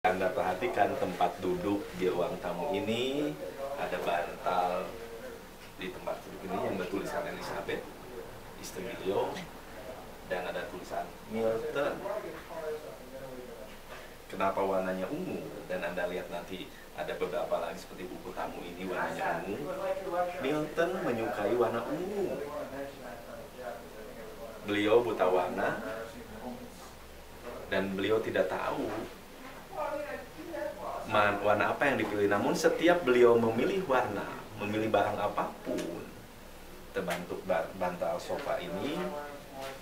Anda perhatikan tempat duduk di ruang tamu ini, ada bantal di tempat duduk ini yang bertulisan Elizabeth, istri beliau, dan ada tulisan Milton. Kenapa warnanya ungu? Dan Anda lihat nanti ada beberapa lagi seperti buku tamu ini warnanya ungu. Milton menyukai warna ungu. Beliau buta warna dan beliau tidak tahu warna apa yang dipilih. Namun setiap beliau memilih warna, memilih barang apapun, terbentuk bantal sofa ini,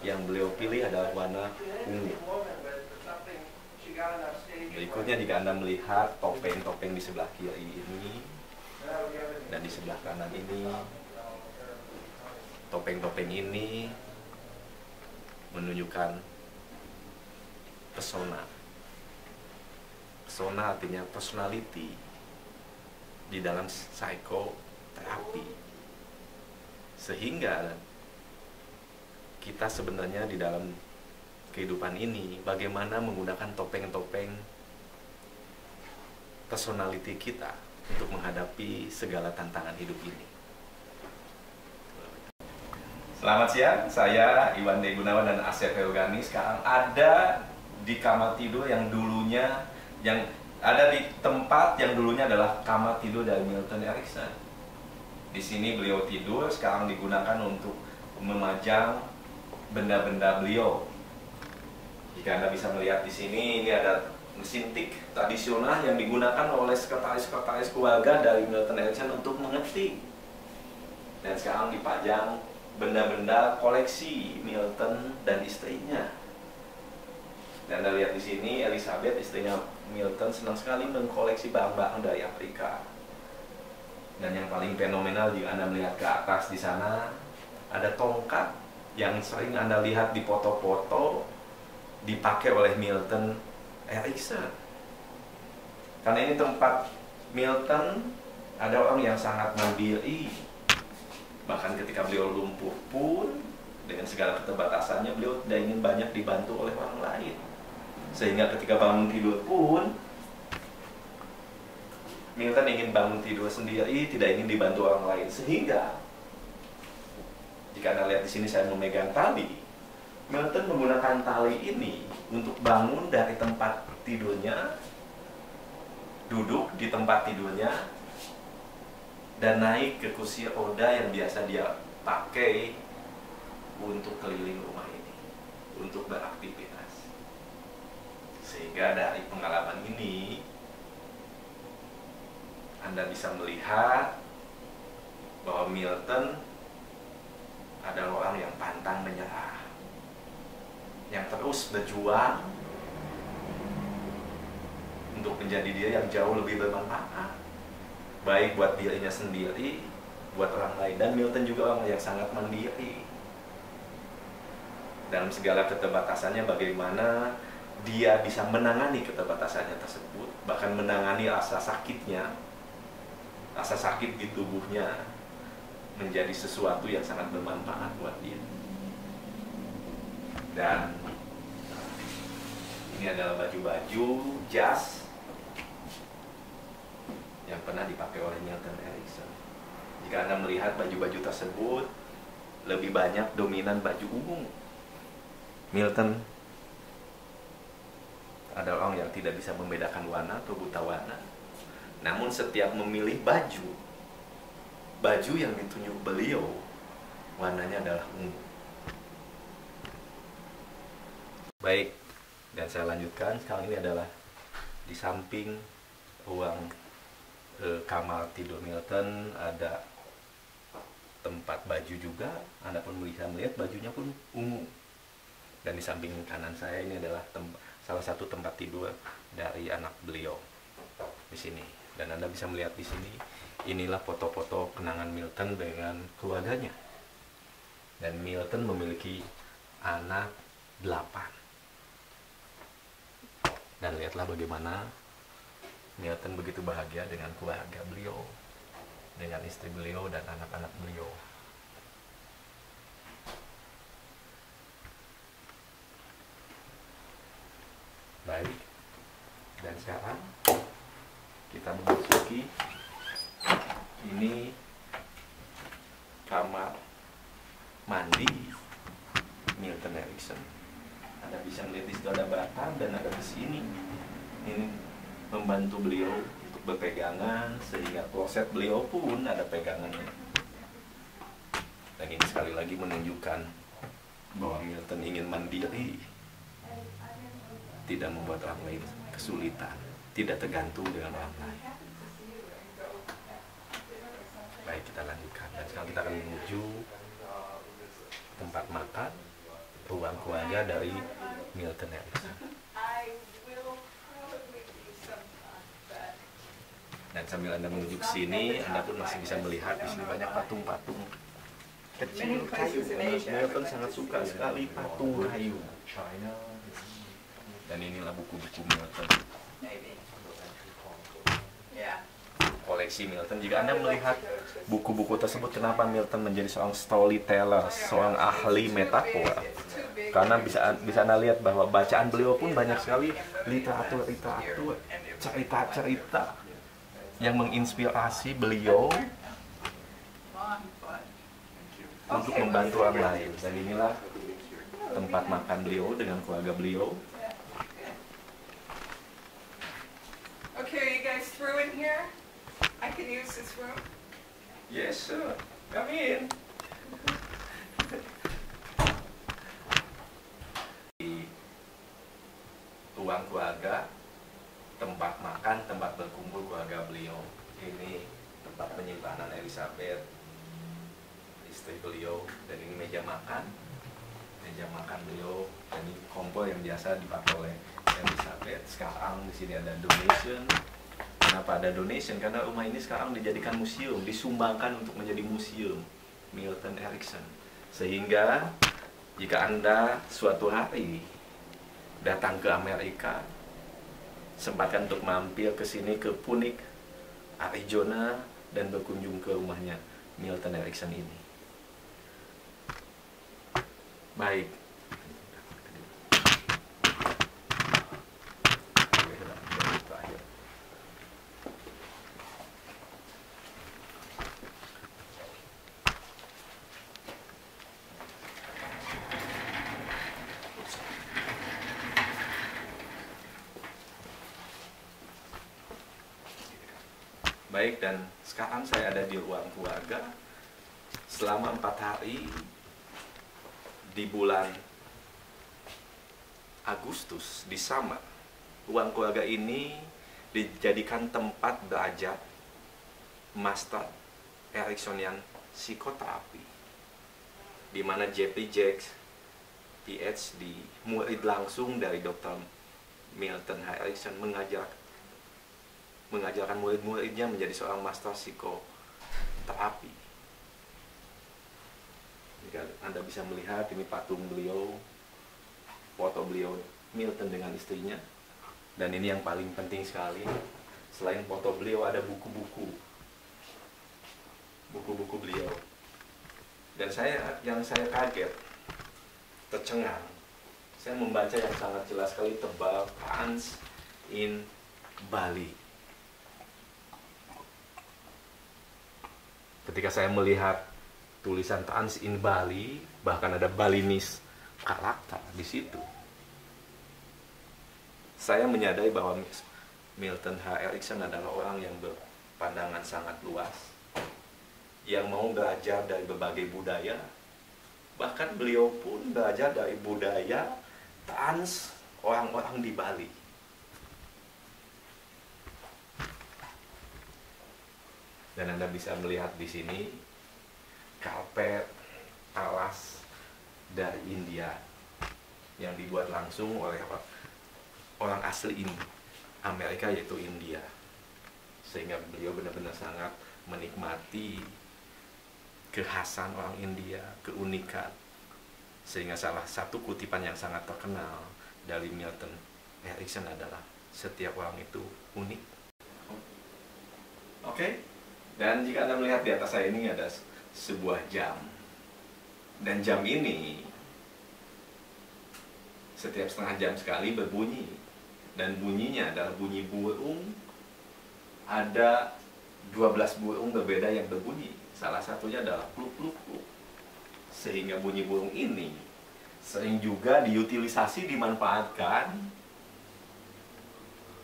yang beliau pilih adalah warna ungu. Berikutnya jika Anda melihat topeng-topeng di sebelah kiri ini dan di sebelah kanan ini, topeng-topeng ini menunjukkan pesona. Pesona artinya personality di dalam psikoterapi. Sehingga kita sebenarnya di dalam kehidupan ini bagaimana menggunakan topeng-topeng personality kita untuk menghadapi segala tantangan hidup ini. Selamat siang, saya Iwan D. Gunawan dan Asep Helgani sekarang ada di kamar tidur yang dulunya di tempat yang dulunya adalah kamar tidur dari Milton Erickson. Di sini beliau tidur, sekarang digunakan untuk memajang benda-benda beliau. Jika Anda bisa melihat di sini, ini ada mesin tik tradisional yang digunakan oleh sekretaris-sekretaris keluarga dari Milton Erickson untuk mengetik. Dan sekarang dipajang benda-benda koleksi Milton dan istrinya. Dan Anda lihat di sini Elizabeth, istrinya Milton, senang sekali mengkoleksi barang-barang dari Afrika. Dan yang paling fenomenal jika Anda melihat ke atas di sana, ada tongkat yang sering Anda lihat di foto-foto dipakai oleh Milton Erickson. Karena ini tempat Milton, ada orang yang sangat mandiri. Bahkan ketika beliau lumpuh pun, dengan segala keterbatasannya, beliau tidak ingin banyak dibantu oleh orang lain. Sehingga ketika bangun tidur pun, Milton ingin bangun tidur sendiri, tidak ingin dibantu orang lain. Sehingga jika Anda lihat di sini saya memegang tali, Milton menggunakan tali ini untuk bangun dari tempat tidurnya, duduk di tempat tidurnya, dan naik ke kursi roda yang biasa dia pakai untuk keliling rumah ini, untuk beraktivitas. Sehingga dari pengalaman ini Anda bisa melihat bahwa Milton adalah orang yang pantang menyerah, yang terus berjuang untuk menjadi dia yang jauh lebih bermanfaat, baik buat dirinya sendiri, buat orang lain. Dan Milton juga orang yang sangat mandiri. Dalam segala keterbatasannya, bagaimana dia bisa menangani keterbatasannya tersebut, bahkan menangani rasa sakitnya, rasa sakit di tubuhnya, menjadi sesuatu yang sangat bermanfaat buat dia. Dan ini adalah baju-baju jas yang pernah dipakai oleh Milton Erickson. Jika Anda melihat baju-baju tersebut, lebih banyak dominan baju ungu. Milton ada orang yang tidak bisa membedakan warna atau buta warna. Namun setiap memilih baju yang ditunjuk beliau, warnanya adalah ungu. Baik, dan saya lanjutkan. Sekarang ini adalah di samping ruang kamar tidur Milton, ada tempat baju juga. Anda pun bisa melihat bajunya pun ungu. Dan di samping kanan saya ini adalah salah satu tempat tidur dari anak beliau di sini. Dan Anda bisa melihat di sini, inilah foto-foto kenangan Milton dengan keluarganya. Dan Milton memiliki anak 8. Dan lihatlah bagaimana Milton begitu bahagia dengan keluarga beliau, dengan istri beliau dan anak-anak beliau. Baik, Dan sekarang kita memasuki ini kamar mandi Milton Erickson. Anda bisa melihat di situ ada bathtub dan ada di sini. Ini membantu beliau untuk berpegangan, sehingga kloset beliau pun ada pegangannya. Dan ini sekali lagi menunjukkan bahwa Milton ingin mandiri, tidak membuat orang lain kesulitan, tidak tergantung dengan orang lain. Baik, kita lanjutkan. Dan sekarang kita akan menuju tempat makan ruang keluarga dari Milton Erickson. Dan sambil Anda menuju ke sini, Anda pun masih bisa melihat di sini banyak patung-patung kecil kayu. Milton sangat suka sekali patung kayu. Dan inilah buku-buku Milton. Koleksi Milton. Jika Anda melihat buku-buku tersebut, kenapa Milton menjadi seorang storyteller, seorang ahli metafor? Karena bisa Anda lihat bahwa bacaan beliau pun banyak sekali literatur, cerita-cerita yang menginspirasi beliau untuk membantu orang lain. Dan inilah tempat makan beliau dengan keluarga beliau. Okay, are you guys through in here? I can use this room. Yes, sir. Come in. Di ruang keluarga, tempat makan, tempat berkumpul keluarga beliau. Ini tempat penyimpanan Elizabeth, istri beliau. Dan ini meja makan beliau. Dan ini kompor yang biasa dipakai oleh Elizabeth. Sekarang di sini ada donation. Kenapa ada donation? Karena rumah ini sekarang dijadikan museum, disumbangkan untuk menjadi museum Milton Erickson. Sehingga jika Anda suatu hari datang ke Amerika, sempatkan untuk mampir ke sini, ke Phoenix, Arizona, dan berkunjung ke rumahnya Milton Erickson ini. Baik. Baik, dan sekarang saya ada di ruang keluarga selama 4 hari di bulan Agustus di summer. Ruang keluarga ini dijadikan tempat belajar Master Ericksonian psikoterapi, di mana Jeffrey Jacks, PhD, murid langsung dari Dr. Milton H. Erickson, mengajarkan murid-muridnya menjadi seorang master psikoterapi. Jika Anda bisa melihat, ini patung beliau, foto beliau Milton dengan istrinya. Dan ini yang paling penting sekali, selain foto beliau ada buku-buku beliau. Dan yang saya kaget, tercengang, saya membaca yang sangat jelas sekali, tebal, Trans in Bali. Ketika saya melihat tulisan Trans in Bali, bahkan ada Balinese karakter di situ, saya menyadari bahwa Milton H. Erickson adalah orang yang berpandangan sangat luas, yang mau belajar dari berbagai budaya. Bahkan beliau pun belajar dari budaya Trans orang-orang di Bali. Dan Anda bisa melihat di sini karpet alas dari India yang dibuat langsung oleh orang asli Amerika, yaitu India. Sehingga beliau benar-benar sangat menikmati kekhasan orang India, keunikan. Sehingga salah satu kutipan yang sangat terkenal dari Milton Erickson adalah setiap orang itu unik. Oke? Dan jika Anda melihat di atas saya ini ada sebuah jam. Dan jam ini setiap setengah jam sekali berbunyi. Dan bunyinya adalah bunyi burung. Ada 12 burung berbeda yang berbunyi. Salah satunya adalah pluk-pluk-pluk. Sehingga bunyi burung ini sering juga diutilisasi, dimanfaatkan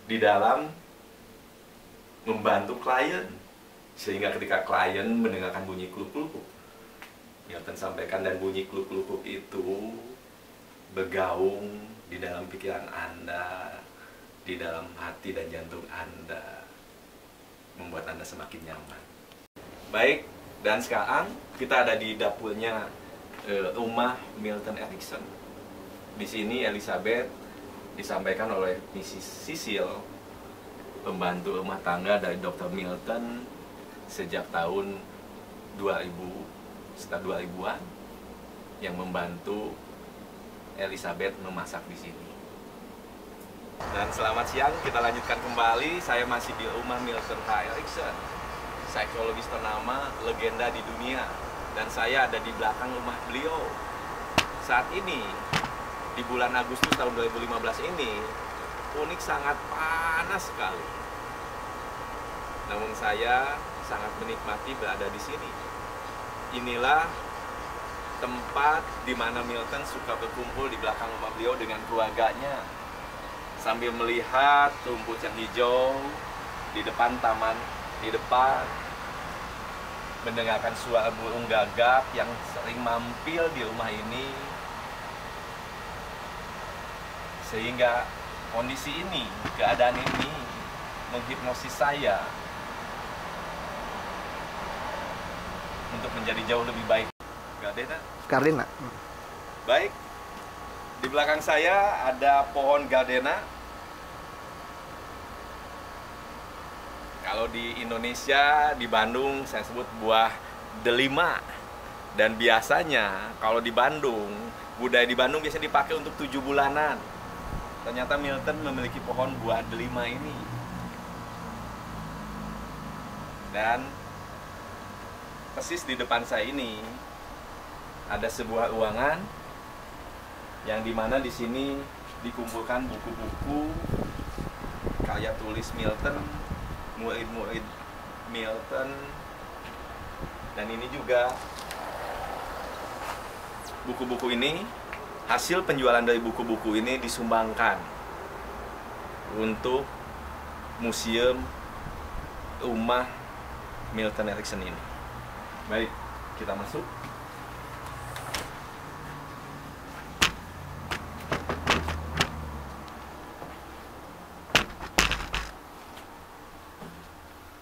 di dalam membantu klien. Sehingga ketika klien mendengarkan bunyi kluk-kluk, Milton sampaikan, dan bunyi kluk-kluk itu bergaung di dalam pikiran Anda, di dalam hati dan jantung Anda, membuat Anda semakin nyaman. Baik, dan sekarang kita ada di dapurnya rumah Milton Erickson. Di sini Elizabeth disampaikan oleh Mrs. Cecil, pembantu rumah tangga dari Dr. Milton sejak tahun 2000, sekitar 2000-an, yang membantu Elizabeth memasak di sini. Dan selamat siang, kita lanjutkan kembali. Saya masih di rumah Milton K. Erickson, psikologis ternama, legenda di dunia. Dan saya ada di belakang rumah beliau. Saat ini, di bulan Agustus tahun 2015 ini, Phoenix sangat panas sekali. Namun saya sangat menikmati berada di sini. Inilah tempat di mana Milton suka berkumpul di belakang rumah beliau dengan keluarganya, sambil melihat rumput yang hijau di depan taman, di depan, mendengarkan suara burung gagak yang sering mampir di rumah ini. Sehingga kondisi ini, keadaan ini menghipnosis saya untuk menjadi jauh lebih baik. Gardena. Baik, di belakang saya ada pohon gardena. Kalau di Indonesia, di Bandung, saya sebut buah delima. Dan biasanya kalau di Bandung, budaya di Bandung biasanya dipakai untuk 7 bulanan. Ternyata Milton memiliki pohon buah delima ini. Dan persis di depan saya ini ada sebuah ruangan yang dimana di sini dikumpulkan buku-buku karya tulis Milton, murid-murid Milton, dan ini juga buku-buku ini, hasil penjualan dari buku-buku ini disumbangkan untuk museum rumah Milton Erickson ini. Baik, kita masuk.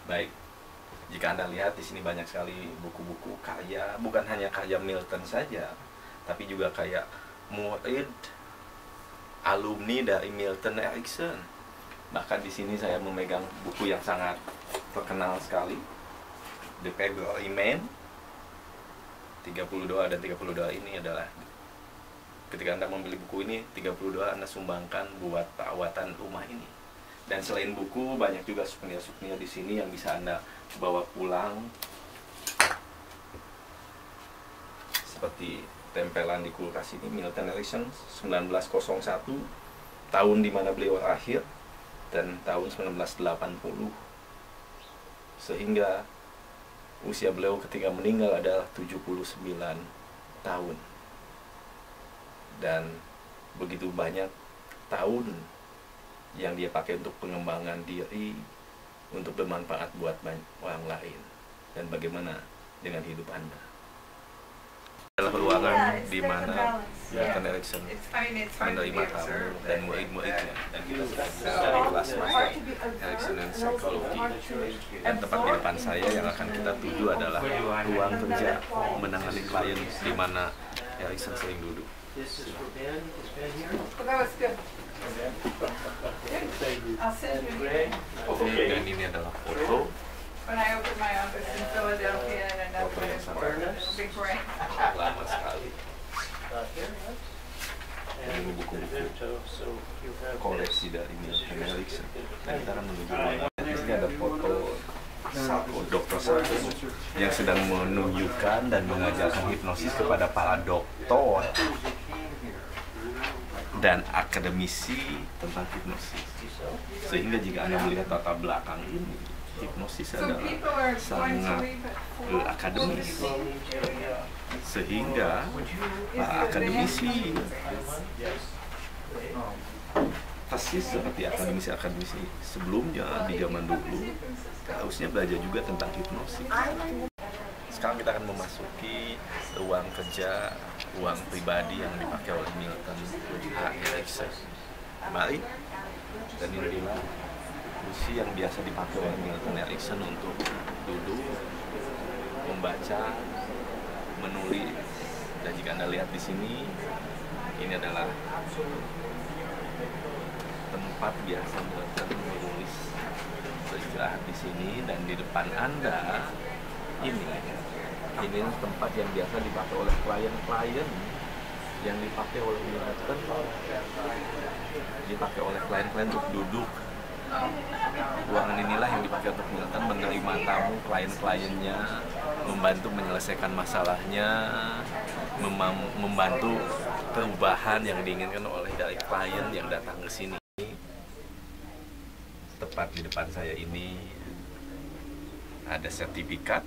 Baik, jika Anda lihat di sini banyak sekali buku-buku karya, bukan hanya karya Milton saja, tapi juga karya murid, alumni dari Milton Erickson. Bahkan di sini saya memegang buku yang sangat terkenal sekali, The February Man. 32 dan 32 ini adalah ketika Anda membeli buku ini, 32 Anda sumbangkan buat perawatan rumah ini. Dan selain buku, banyak juga souvenir-souvenir di sini yang bisa Anda bawa pulang. Seperti tempelan di kulkas ini, Milton Erickson 1901, tahun di mana beliau lahir, dan tahun 1980. Sehingga usia beliau ketika meninggal adalah 79 tahun. Dan begitu banyak tahun yang dia pakai untuk pengembangan diri, untuk bermanfaat buat orang lain. Dan bagaimana dengan hidup Anda? Adalah ruangan di mana Milton Erickson menerima tamu dan murid-muridnya. Dan kita sudah dari kelas Master Erickson and Psychology. Dan tepat di depan saya yang akan kita tuju adalah ruang kerja menangani klien di mana Erickson sering duduk. Dan ini adalah foto. When I opened my office in Philadelphia and Foto yang sangat big brain. lama sekali. Ini buku-buku koleksi dari Milton Erickson. Dan kita akan menuju ruangan. Di sini ada foto Sako, Dr. Sako, yang sedang menunjukkan dan mengajarkan hipnosis kepada para dokter dan akademisi tentang hipnosis. Sehingga jika Anda melihat latar belakang ini, hipnosis So adalah people are going to sangat leave at 4. akademis. Sehingga para akademisi persis seperti akademisi sebelumnya di zaman dulu harusnya belajar juga tentang hipnosis. Sekarang kita akan memasuki ruang kerja, ruang pribadi yang dipakai oleh Milton H. Erickson. Mari, dan inilah kursi yang biasa dipakai oleh Milton Erickson untuk duduk, membaca, menulis. Dan jika Anda lihat di sini, ini adalah tempat biasa Milton menulis, beristirahat di sini. Dan di depan Anda ini tempat yang biasa dipakai oleh klien-klien, yang dipakai oleh Milton, dipakai oleh klien-klien untuk duduk. Ruangan inilah yang dipakai untuk Milton menerima tamu klien-kliennya, membantu menyelesaikan masalahnya, membantu perubahan yang diinginkan oleh dari klien yang datang ke sini. Tepat di depan saya ini ada sertifikat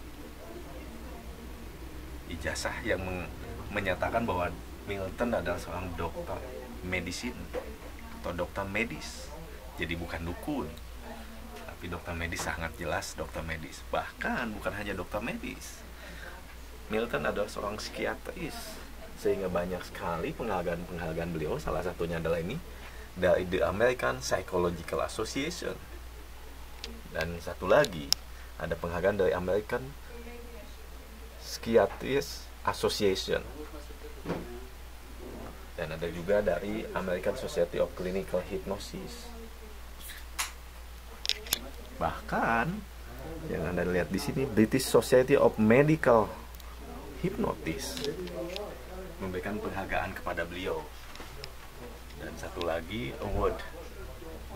ijazah yang menyatakan bahwa Milton adalah seorang dokter medicine atau dokter medis. Jadi bukan dukun, tapi dokter medis, sangat jelas dokter medis. Bahkan bukan hanya dokter medis, Milton adalah seorang psikiatris, sehingga banyak sekali penghargaan beliau. Salah satunya adalah ini dari The American Psychological Association, dan satu lagi ada penghargaan dari American Psychiatrist Association, dan ada juga dari American Society of Clinical Hypnosis. Bahkan yang Anda lihat di sini, British Society of Medical Hypnotists memberikan penghargaan kepada beliau. Dan satu lagi award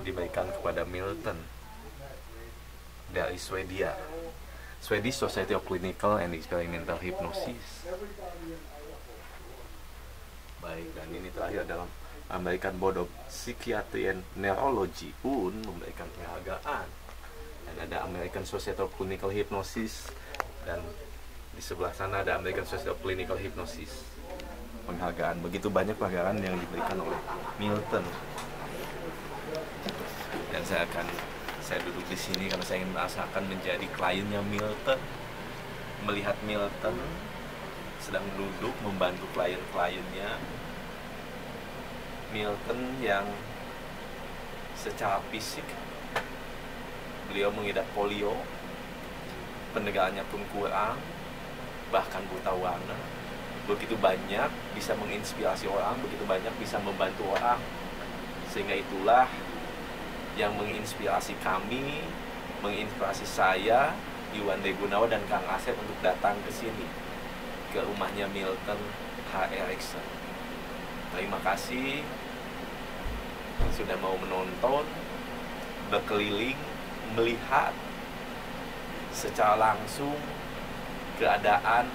diberikan kepada Milton dari Swedia, Swedish Society of Clinical and Experimental Hypnosis. Baik, dan ini terakhir adalah American Board of Psychiatry and Neurology pun memberikan penghargaan. Dan ada American Society of Clinical Hypnosis, dan di sebelah sana ada American Society of Clinical Hypnosis. Penghargaan, begitu banyak penghargaan yang diberikan oleh Milton. Dan saya duduk di sini karena saya ingin merasakan menjadi kliennya Milton, melihat Milton sedang duduk membantu klien-kliennya. Milton yang secara fisik beliau mengidap polio, pendengarannya pun kurang, bahkan buta warna. Begitu banyak bisa menginspirasi orang, begitu banyak bisa membantu orang. Sehingga itulah yang menginspirasi kami, menginspirasi saya, Iwande Gunawan dan Kang Asep untuk datang ke sini, ke rumahnya Milton H. Erickson. Terima kasih sudah mau menonton, berkeliling, melihat secara langsung keadaan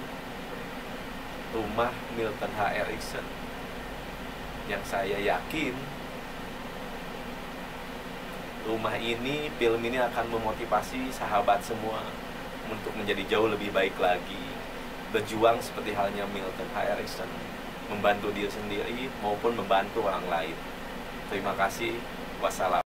rumah Milton H. Erickson, yang saya yakin rumah ini, film ini akan memotivasi sahabat semua untuk menjadi jauh lebih baik lagi, berjuang seperti halnya Milton H. Erickson, membantu diri sendiri maupun membantu orang lain. Terima kasih. Wassalam.